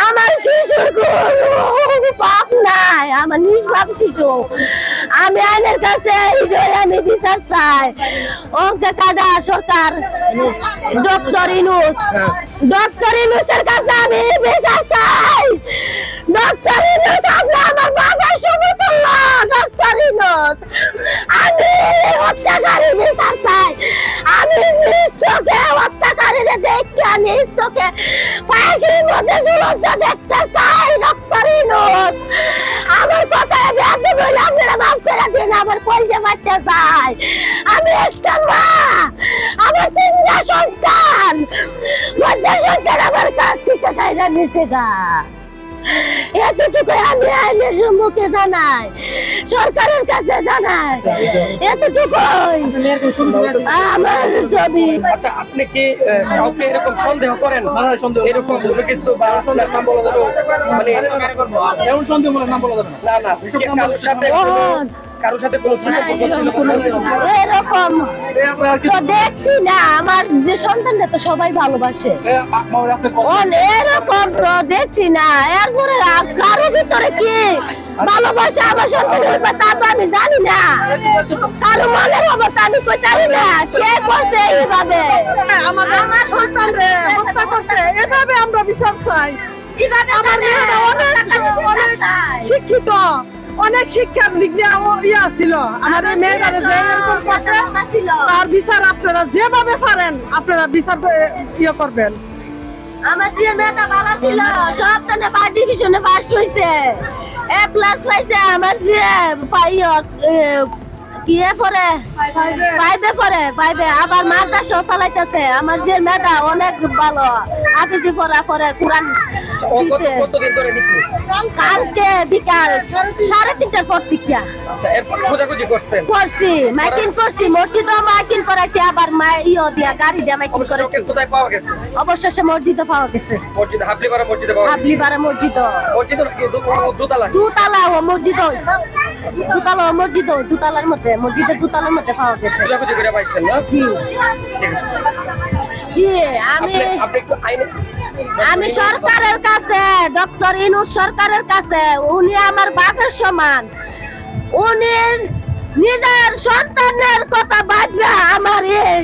আমার শিশুর কোনো পাপ নাই, আমার নিষ্পাপ শিশু। আমি আইনের কাছে আমি বিচার চাই। অঙ্কে কাদা সরকার ডক্টর ইনুসের কাছে আমি বিচার চাই। ডক্টর ইনুস আপনি আমার বাবার সমতুল্য। ডক্টর ইনুস আমি হত্যাকারী বিচার চাই। আমি নিজ চোখে হত্যাকারীরে দেখে নিজ চোখে ফাঁসির মধ্যে ঝুলন্ত দেখতে চাই। ডক্টর ইনুস আমার কথায় বেঁচে বলে আপনারা মাফ করে দিন। আমার পয়সা মারতে চাই। আমি একটা মা, আমার তিনটা সন্তান, মধ্যে সন্তান আমার কাছ থেকে খাইরা নিচে গা। এতটুকু আমি আইনের সম্মুখে জানাই, সরকারের কাছে জানাই। এতটুকুই আমার ছবি। আচ্ছা, আপনি কি কাউকে এরকম সন্দেহ করেন? এরকম কিছু বা নাম বলা যাবে? মানে এমন সন্দেহ বলে নাম বলা যাবে না। না কারোর সাথে কোনো এরকম তো দেখছি না। আমার যে সন্তানটা তো সবাই ভালোবাসে, এরকম তো দেখছি না। এরপরে কারো ভিতরে কি ভালোবাসা আমার সন্তানের তা তো আমি জানি না। কারো মনের অবস্থা আমি কই জানি না। কে করছে এইভাবে আমার সন্তানরে হত্যা করছে, এভাবে আমরা বিচার চাই। আমার মেয়েরা অনেক শিক্ষিত, অনেক শিক্ষার দিক দিয়ে ইয়া ছিল। আমাদের মেয়েরা যে এরকম করছে তার বিচার আপনারা যেভাবে পারেন আপনারা বিচার ইয়ে করবেন। আমার যে মেয়েটা ভালো ছিল, সব তানে ফার্স্ট ডিভিশনে ফার্স্ট হইছে, এ প্লাস পাইছে। আমার যে কিয়ে পরে ফাইভে আবার মাদ্রাসা চালাইতেছে। আমার যে মেয়েটা অনেক ভালো, হাফিজি পড়া পরে কোরআন কতদিন ধরে নিখোঁজ? কালকে বিকাল 3:30টার পর থেকে খোঁজাখুঁজি করছেন? করছি, মাইকিং করছি, মসজিদও মাইকিং করাইছি, আবার দিয়া গাড়ি দিয়ে মাইকিং করেছি। কোথায় পাওয়া গেছে? অবশেষে মসজিদে পাওয়া গেছে। মসজিদ হাবলিপাড়া মসজিদে পাওয়া গেছে। হাবলিপাড়া মসজিদ, দোতলা ও মসজিদ, দোতলার মধ্যে, মসজিদের দোতলার মধ্যে পাওয়া গেছে। খোঁজাখুঁজি করে পাইছেন না? জি ঠিক আছে। জি। আপনি একটু আইনে আমি সরকারের কাছে, ডক্টর ইনুস সরকারের কাছে, উনি আমার বাপের সমান। উনি নিজের সন্তানের কথা ভাববে আমার এই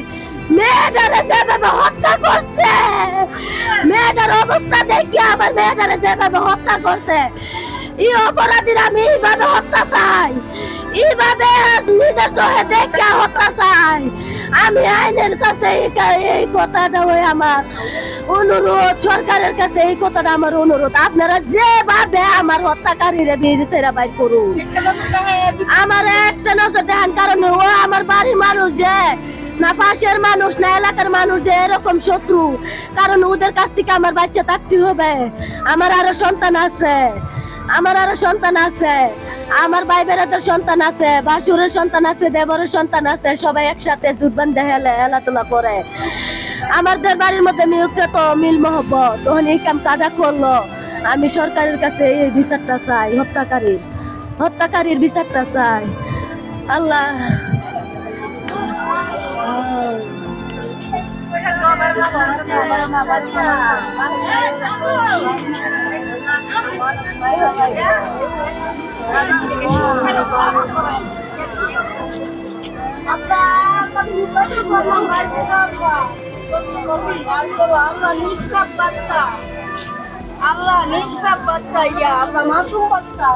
মেয়েটারে যেভাবে হত্যা করছে, মেয়েটার অবস্থা দেখে আমার মেয়েটারে যেভাবে হত্যা করছে, এই অপরাধীর আমি এইভাবে হত্যা চাই, এইভাবে নিজের চোখে দেখে হত্যা চাই। আমি আইনের কাছে এই কথাটা আমার অনুরোধ, সরকারের কাছে এই কথাটা আমার অনুরোধ। আপনারা যেভাবে আমার হত্যাকারীরা বিচার বাইর করুন, আমার একটা নজর দেখান। কারণ ও আমার বাড়ির মানুষ, যে না পাশের মানুষ না এলাকার মানুষ যে এরকম শত্রু। কারণ ওদের কাছ থেকে আমার বাচ্চা থাকতে হবে। আমার আরো সন্তান আছে, আমার ভাই বেড়াদের সন্তান আছে, বাসুরের সন্তান আছে, দেবরের সন্তান আছে। সবাই একসাথে জুটবান হেলাধুলা করে। আমাদের বাড়ির মধ্যে মিল মহব্বত, তখন এই কাম কাদা করলো। আমি সরকারের কাছে এই বিচারটা চাই, হত্যাকারীর বিচারটা চাই। আল্লাহ আল্লাহ নিষ্পাপ বাচ্চা, ইয়া আমরা মাসুম বাচ্চা।